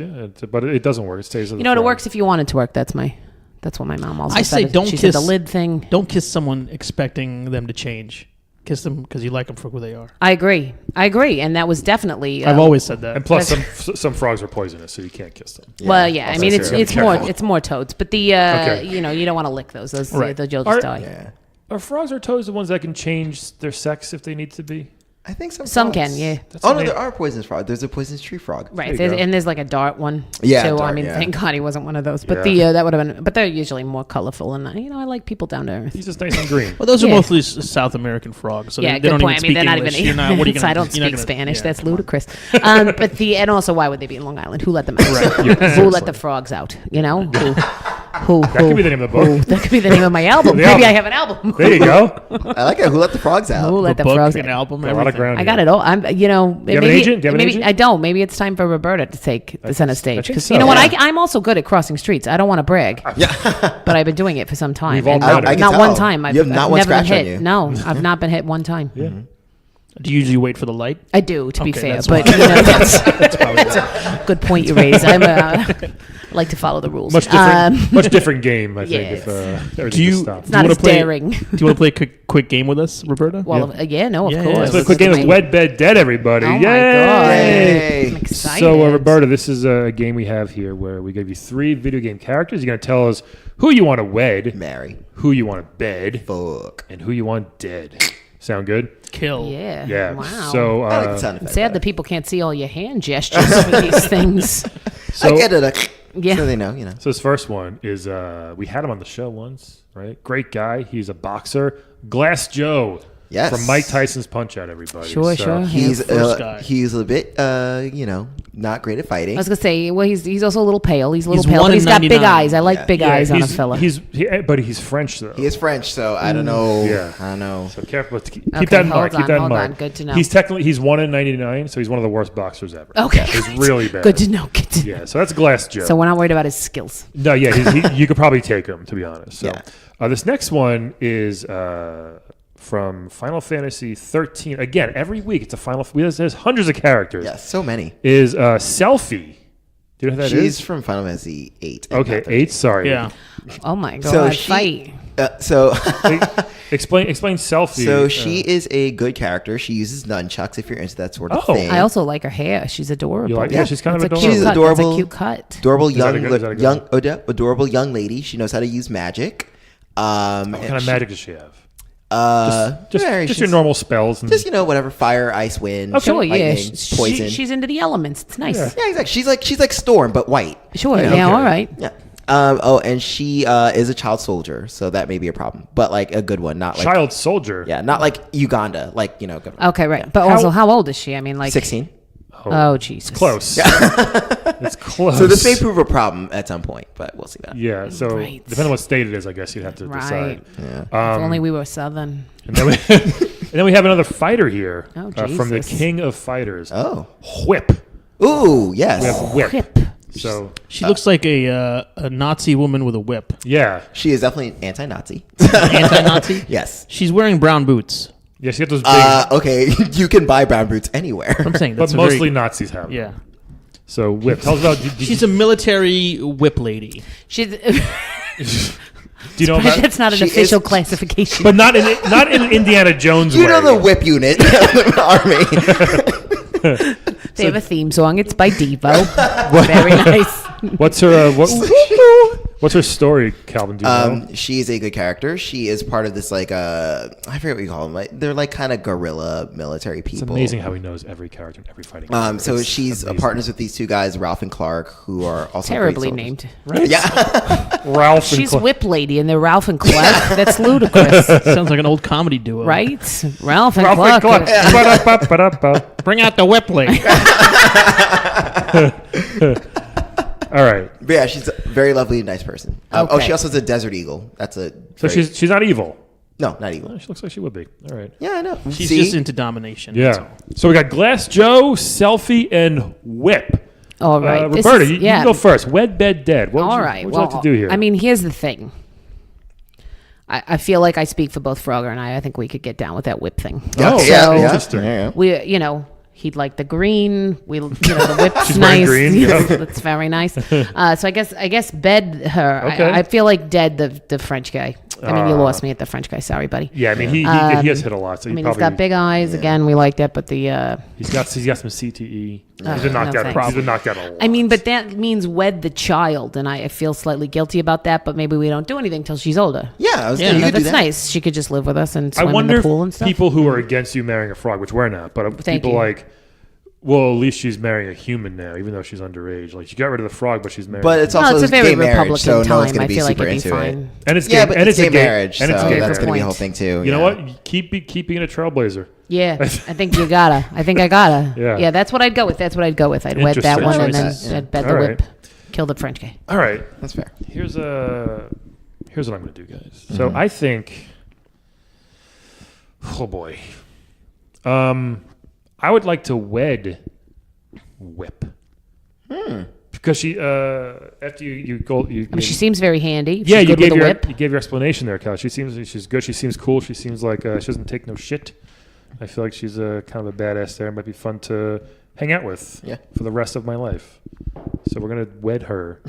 but it doesn't work. It stays. It works if you want it to work. That's what my mom also said. I say don't She kiss said the lid thing. Don't kiss someone expecting them to change. Kiss them because you like them for who they are. I agree, and that was definitely. I've always said that. And plus, some frogs are poisonous, so you can't kiss them. Well, yeah. I mean, it's more toads, but you don't want to lick those. Those Right. you'll just die. Yeah. Are frogs or toads the ones that can change their sex if they need to be? I think Some can, yeah. There are poisonous frogs. There's a poisonous tree frog. Right, there's like a dart one. Yeah, too. dart, I mean, yeah. thank God he wasn't one of those. But that would have been. But they're usually more colorful, and I like people down to earth. He's just nice and green. Well, those are mostly South American frogs. So they good don't point. even speak They're not English. even. What are you gonna, I don't you're not speak gonna- Spanish. yeah, That's come on. ludicrous. And also, why would they be in Long Island? Who let them out? Who let the frogs out? Who? That could be the name of the book. That could be the name of my album. The Maybe album. I have an album. There you go. I like it. Who let the frogs out? Who let the book, frogs an out? album, A lot of everything. ground. I got it all. I'm, maybe, have an agent? Do you have an maybe agent? I don't. Maybe it's time for Roberta to take the center stage. think Because so, you know what? yeah. I'm also good at crossing streets. I don't want to brag, Yeah. but I've been doing it for some time. We've all And done it. I can not tell. one time. You have not I've one never been scratch on hit. you. No, I've not been hit one time. Yeah. Do you usually wait for the light? I do, to be Okay, fair, that's but why. that's a good point you raise. I like to follow the rules. Much different game, I think. yes. If everything Do you- just stopped. It's not wanna as play- daring. Do you want to play a quick game with us, Roberta? Well, yeah, no, of Yeah, course. Let's play a quick game of Wed, Bed, Dead, everybody. Oh my Yay! God. I'm excited. So, Roberta, this is a game we have here where we give you 3 video game characters. You're going to tell us who you want to wed, Mary. who you want to bed, Fuck. and who you want dead. Sound good? Kill. Yeah. Yeah. Wow. So, I like the sound I'm effect. sad that people can't see all your hand gestures for these things. so, I get it. Yeah. So they know, so this first one is we had him on the show once, right? Great guy. He's a boxer. Glass Joe. Yes. From Mike Tyson's Punch Out, everybody. Sure, sure. He's first guy. he's a bit not great at fighting. I was gonna say, well, he's also a little pale. He's a little He's pale, 1 but he's in got big 99. eyes. I like Yeah. big eyes on a fella. But he's French though. He is French, so I don't know. Yeah. I don't know. So careful. Keep Okay, that in hold mind. Keep on, that in hold mind. on. Good to know. He's 1 in 99, so he's one of the worst boxers ever. Okay, He's good. really bad. Good to know. Good to know. Yeah, so that's Glass Joe. So we're not worried about his skills. No, yeah, you could probably take him, to be honest. So, Yeah. this next one is from Final Fantasy 13. Again, every week it's a Final. There's hundreds of characters. Yeah, so many. Is Selfie? Do you know who that is? She's from Final Fantasy 8. Okay, 8. Sorry. Yeah. Oh my god! So Fight. Explain Selfie. So she is a good character. She uses nunchucks if you're into that sort of Oh. thing. I also like her hair. She's adorable. You like- yeah, she's kind of That's a adorable. cute She's cut. adorable. That's a cute cut. adorable Is that a good- adorable young lady. She knows how to use magic. What kind of magic does she have? Just Just your normal spells. And, Just whatever, fire, ice, wind, Sure, yeah. lightning, poison. She's into the elements. It's nice. Yeah. Yeah, exactly. She's like Storm, but white. Sure. You know? Yeah. Okay. All right. Yeah. And she is a child soldier, so that may be a problem, but like a good one, not like child soldier. Yeah, not like Uganda, like good. Okay. Right. But also, how old is she? I mean, like 16. Oh, Jesus. Close. It's close. So this may prove a problem at some point, but we'll see that. Yeah. So Right. depending on what state it is, I guess you'd have to decide. Yeah. If only we were Southern. And then we have another fighter here Oh, from the Jesus. king of fighters. Oh. Whip. Ooh, yes. We have Whip. Whip. So She looks like a Nazi woman with a whip. yeah. She is definitely anti-Nazi. Anti-Nazi? Yes. She's wearing brown boots. Yeah, she got those big, Okay, you can buy brown boots anywher. I'm saying but that's mostly Nazis have them. Yeah. So Whip. Tell us about. Did She's a military whip lady. She's, do you know about? that's not an She official is- classification. But not in Indiana Jones You way. know the whip unit of the army. They have a theme song. It's by Devo. Very nice. What's her what's her story, Calvin? Do you know? She is a good character. She is part of this I forget what you call them. Like, they're like kind of guerrilla military people. It's amazing how he knows every character in every fighting. So It's she's amazing. partners with these two guys, Ralph and Clark, who are also Terribly great soldiers. named. Yeah. Ralph. She's and Whip Lady and they're Ralph and Clark. That's ludicrous. Sounds like an old comedy duo. Right? Ralph and Ralph Clark. and Clark. Ba-da-ba-ba-da-ba. Bring out the whip lady. All right. But yeah, she's a very lovely, nice person. Okay. She also has a desert eagle. That's a. So very- she's not evil. no, not evil. She looks like she would be. All right. Yeah, I know. She's See? just into domination. that's Yeah. all. So we got Glass Joe, Selfie, and Whip. All right. This Roberta, is- you can go first. Wed, bed, dead. What would All you, right. What would you like to do here? I mean, here's the thing. I feel like I speak for both Frogger and I. I think we could get down with that whip thing. Oh, yeah, So- yeah, Interesting. yeah. He'd like the green. The whip's She's wearing nice. green, Yes, yeah. that's very nice. So I guess bed her. Okay. I feel like dead the French guy. I mean, you lost me at the French guy. Sorry, buddy. yeah, I mean, he has hit a lot. So I he mean, probably, he's got big eyes. Again, we like that, but the. He's got some CTE. Oh, He's been knocked no out. thanks. He's been knocked out a lot. I mean, but that means wed the child, and I feel slightly guilty about that. But maybe we don't do anything till she's older. Yeah, I was Yeah. you You know, could do that's that. nice. She could just live with us and I swim in wonder the pool and if stuff. people who are against you marrying a frog, which we're not, but Thank people you. like, well, at least she's marrying a human now, even though she's underage. Like, she got rid of the frog, but she's married. But it's Well, also it's a very gay marriage, Republican so no one's time. going I to be feel like super it'd be into fine. it. and it's Yeah, gay, but and it's gay marriage, and it's so gay that's going to be marriage. a whole thing too. You know what? Keep being a trailblazer. Yeah, I think you gotta. I think I gotta. Yeah. That's what I'd go with. I'd wed that Interesting one and then choices. I'd bed All the right. whip. Kill the French guy. All right. That's fair. Here's what I'm going to do, guys. So I think, oh boy, I would like to wed Whip. Because she after you go you. I mean, she seems very handy. yeah, She's you good with gave a your whip. you gave your explanation there, Cal. She's good. She seems cool. She seems like she doesn't take no shit. I feel like she's a kind of a badass there. It might be fun to hang out with Yeah. for the rest of my life. So we're gonna wed her.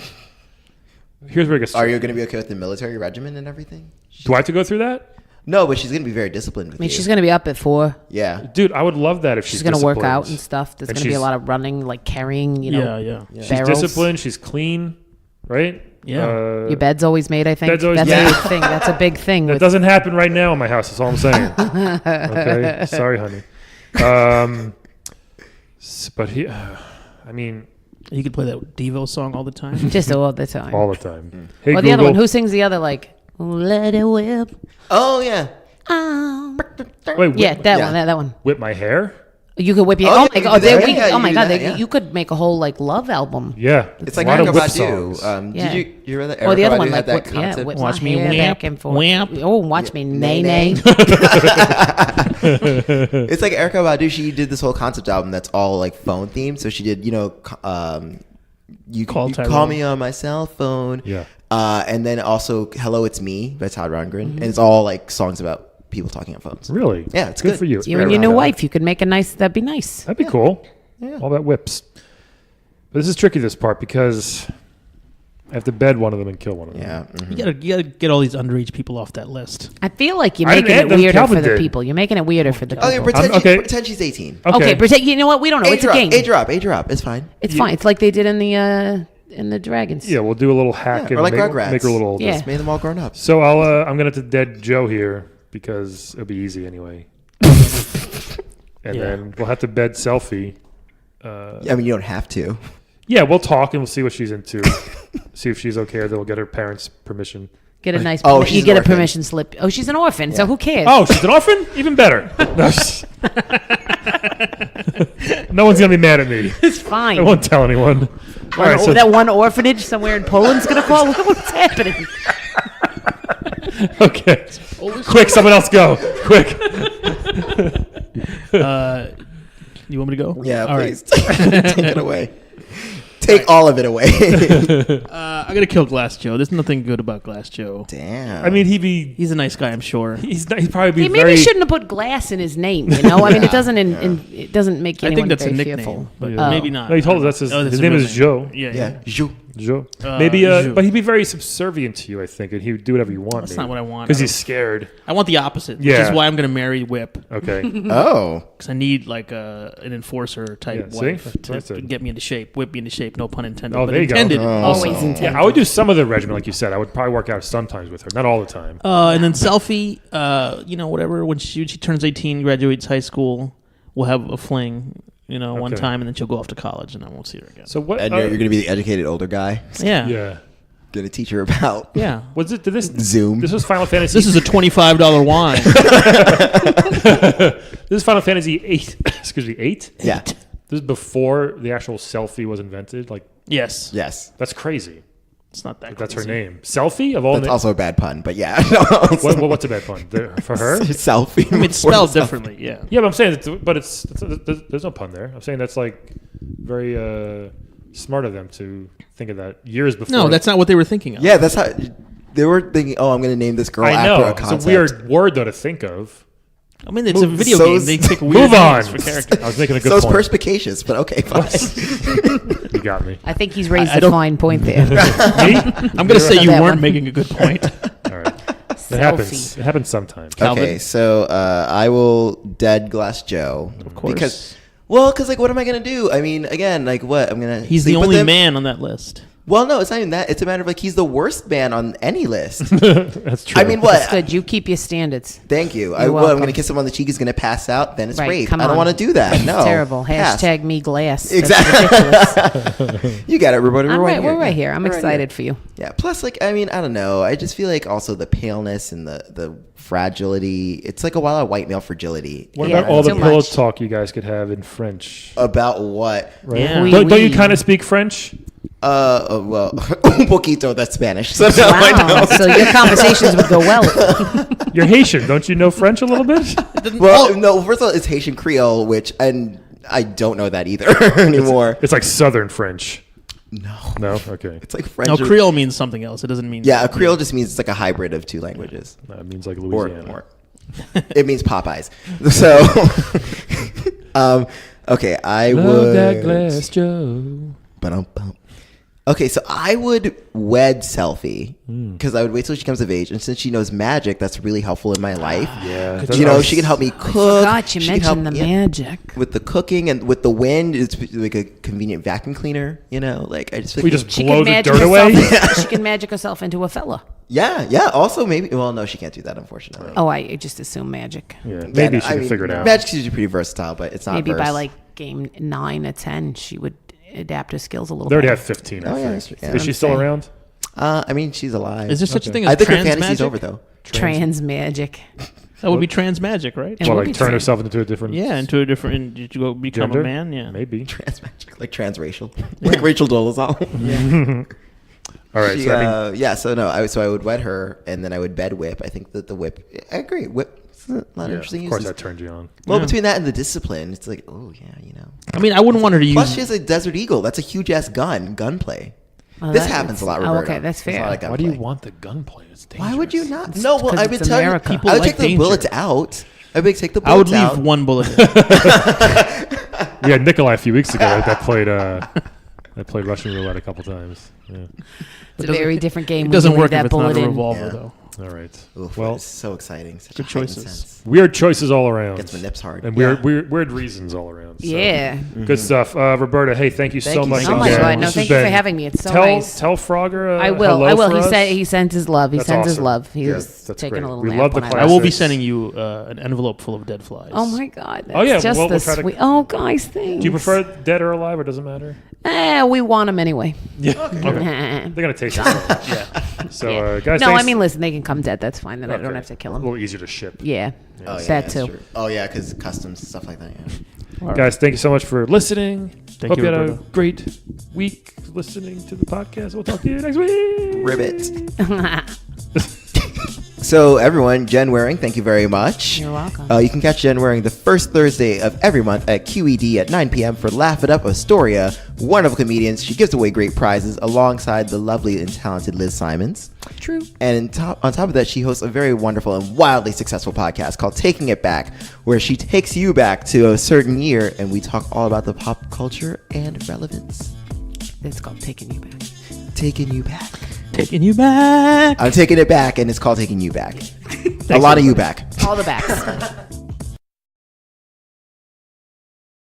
Here's where it gets. Are you going to be okay with the military regimen and everything? Do I have to go through that? No, but she's going to be very disciplined with I mean, you. she's gonna be up at 4. Yeah. Dude, I would love that if She's gonna work out and disciplined. stuff. There's And gonna be a she's- lot of running, like carrying. You know, Yeah. She's barrels. disciplined. She's clean, right? Yeah. Your bed's always made. I think Bed's always that's made. a big thing. That's a big thing. That With, doesn't happen right now in my house. That's all I'm saying. Okay, sorry, honey. But he, I mean, You could play that Devo song all the time. just all the time. all the time. Hey, Or Google. the other one. Who sings the other like? Let it whip. Oh, yeah. Wait, Yeah, that Yeah. one. That one. whip my hair? You could whip your. Oh, Oh, yeah, my you god! can do There that. we, Yeah, oh you my can god! do that, They, yeah. You could make a whole like love album. Yeah, It's like a lot of Erykah whip Badu. songs. Yeah. Did you hear that? Or the Erykah other one Badu like had that whip, concept. whip Watch my me hair whamp, back and forth. whamp. Oh, watch me nay Nay, nay. It's like Erykah Badu. She did this whole concept album that's all like phone themed. So she did, you Call you Tyrone. call me on my cell phone. Yeah. And then also Hello It's Me by Todd Rundgren, and it's all like songs about people talking on phones. Really? Yeah, it's good good. for you. It's You very and your new loud. wife. You could make a nice. That'd be nice. That'd be cool. All about whips. But this is tricky, this part, because I have to bed one of them and kill one of them. Yeah. You gotta get all these underage people off that list. I feel like you're I didn't making add it them, weirder Calvin for the did. people. You're making it weirder for the people. Okay, pretend she's 18. Okay, pretend. You know what? We don't know. It's a game. Age drop. It's fine. It's fine. It's like they did in the Dragons. Yeah, we'll do a little hack Yeah, or and like make Rugrats. her a little older. Yeah. Just made them all grown up. So I'm gonna have to dead Joe here because it'll be easy anyway. And Yeah. then we'll have to bed Selfie. I mean, you don't have to. Yeah, we'll talk and we'll see what she's into. See if she's okay, or then we'll get her parents' permission. Get a nice. Oh, you she's get an a orphan. permission slip. Oh, she's an orphan. So Yeah. who cares? Oh, she's an orphan? Even better. No, No one's gonna be mad at me. It's fine. I won't tell anyone. All right, so that one orphanage somewhere in Poland's gonna call. What's happening? okay, quick, someone else go, quick. You want me to go? Yeah, All please. right. Take it away. Take all of it away. I gotta kill Glass Joe. There's nothing good about Glass Joe. Damn. I mean, He's a nice guy, I'm sure. he'd probably be He maybe shouldn't have put glass in his name. You know, I mean, it doesn't. It doesn't make I anyone think that's a very nickname, fearful. but Yeah. maybe not. No, he told us his name is Joe. Yeah. Yeah. Joe. Uh, Maybe, Joe. but he'd be very subservient to you, I think, and he would do whatever you want. That's not what I want. Because he's scared. I want the opposite, which Yeah. is why I'm going to marry Whip. Okay. Oh. Because I need like an enforcer type Yeah, wife see? to That's it. get me into shape. Whip me into shape, no pun intended. Oh, but there you go. intended Oh. also. Always intended. Yeah, I would do some of the regimen, like you said. I would probably work out sometimes with her, not all the time. And then Selfie, whatever, when she turns 18, graduates high school, we'll have a fling, one Okay. time, and then she'll go off to college, and I won't see her again. So what? And you're going to be the educated older guy. Yeah. yeah. Going to teach her about Yeah. Was it? Did this Zoom. This was Final Fantasy. This is a $25 wine. This is Final Fantasy 8. Excuse me, 8. Yeah. This is before the actual selfie was invented. Like Yes. Yes. that's crazy. It's not that That's her crazy. name. Selfie of all That's names. also a bad pun, but yeah. What's a bad pun for her? Selfie. I mean, it's spelled differently, yeah. Yeah, but I'm saying, there's no pun there. I'm saying that's like very smart of them to think of that years before. No, that's not what they were thinking of. Yeah, that's how they were thinking. Oh, I'm going to name this girl I after know. a It's concept. a weird word though to think of. I mean, it's a video So game. They pick weird Move on. names for characters. I was making a good So it's point. perspicacious, but okay, fine. You got me. I think he's raised I a don't- fine point there. Me? I'm going to say you That weren't one. making a good point. All right. It happens. It happens sometimes. Calvin? Okay, so I will dead Glass Joe. Of course. Because like, what am I going to do? I mean, again, like, what? I'm going to He's the only man on that list. Well, no, it's not even that. It's a matter of, like, he's the worst man on any list. That's true. I mean, what? Good. You keep your standards. Thank you. You're I'm welcome. going to kiss him on the cheek. He's going to pass out. Then it's Right, rape. come I don't on. want to do that. No. Terrible. Pass. Hashtag me glass. That's Exactly. ridiculous. You got it, everybody. I'm right. We're here. right here. I'm We're right excited here. for you. Yeah. Plus, like, I mean, I don't know. I just feel like also the paleness and the fragility. It's like a lot of white male fragility. What Yeah, about all the too pillow much. talk you guys could have in French? About what? Right? Yeah. Oui, Don't you oui. kind of speak French? Well, un poquito. That's Spanish. So no, I Wow. don't. So your conversations would go well. You're Haitian. Don't you know French a little bit? Well, no. First of all, it's Haitian Creole, and I don't know that either anymore. It's like Southern French. No, No? Okay. it's like French. No, Creole means something else. It doesn't mean... Yeah, a Creole just means it's like a hybrid of two languages. That means like Or Louisiana. it means Popeyes. So, okay, I Love would. that glass, Joe. Ba-dum-bum. Okay, so I would wed Selfie Hmm. because I would wait till she comes of age, and since she knows magic, that's really helpful in my life. Yeah. You know, she can help me cook. God, you she can help- mentioned the yeah, magic. with the cooking and with the wind. It's like a convenient vacuum cleaner. You know, like I just feel We like- just She blow can the magic dirt away? herself. She can magic herself into a fella. yeah. Also, maybe. Well, no, she can't do that, unfortunately. Oh, I just assume magic. Yeah, Yeah, maybe no, she I can mean, figure it out. Magic's usually pretty versatile, but it's not. Maybe by verse. like game 9 or 10, she would adapt her skills a little. They already better. have 15, Oh, I yeah, think. that's true. Yeah. Is she still I'm saying. around? I mean, she's alive. Is there such a thing as I think her trans fantasy's magic? over though. Trans magic. That would be trans magic, right? It Well, would like be turn trans. herself into a different Yeah, into a different... Did you go become gender? a man? Yeah. Maybe. Trans magic, like transracial, like Rachel Dolezal. All right. She, So I mean, yeah, so no, I would wed her, and then I would bed Whip. I think that the Whip. I agree. Whip. A lot of yeah, interesting of course uses. that turned you on. Well, Yeah. between that and the discipline, it's like, oh yeah, you know. I mean, I wouldn't want her to Plus, use... she has a Desert Eagle. That's a huge ass gunplay. Oh, This that- happens a lot, oh, Roberto. okay, that's There's a lot fair. of gunplay. Why do you want the gunplay? It's dangerous. Why would you not? No, well, 'cause I would it's tell America. you. People I would like take the danger. bullets out. I would take the bullets I would leave out. one bullet in. We had Nikolai a few weeks ago that played Russian roulette a couple times. Yeah. It's a very different game. It when doesn't you leave work if that it's not bullet a in. revolver, Yeah. though. All right. Oof, Well, it's so exciting. Such good a heightened choices. sense. weird choices all around. Gets my nips hard. And Yeah. weird reasons all around. So. Yeah. Good stuff. Roberta, hey, thank you Thank so you much so Oh my much. God! No, This thank has you for been- having me. It's so tell nice. Tell Frogger I will. hello I will. for He us. said he sent his love. He That's sent his awesome. love. He Yeah, was that's taking great. a little We nap love the when class. I will be Classics. sending you an envelope full of dead flies. Oh my God! That's Oh, yeah, just we'll the try to- sweet. Oh, guys, thanks. Do you prefer dead or alive, or does it matter? We want them anyway. Yeah. Okay. They're gonna taste it. Yeah. So, Yeah. guys, no, thanks. I mean, listen, they can come dead. That's fine. Then I don't Okay. have to kill A them. little easier to ship. Yeah, Oh, yeah, that that's too. true. Oh yeah, because customs stuff like that. Yeah. Guys, thank you so much for listening. Thank Hope you had Roberto. a great week listening to the podcast. We'll talk to you next week. Ribbit. So, everyone, Jenn Wehrung, thank you very much. You're welcome. You can catch Jenn Wehrung the first Thursday of every month at QED at 9 p.m. for Laugh It Up Astoria. Wonderful comedians. She gives away great prizes alongside the lovely and talented Liz Simons. True. And on top of that, she hosts a very wonderful and wildly successful podcast called Taking It Back, where she takes you back to a certain year and we talk all about the pop culture and relevance. It's called Taking You Back. Taking you back. Taking you back. I'm taking it back, and it's called Taking You Back. A lot of you back. All the backs.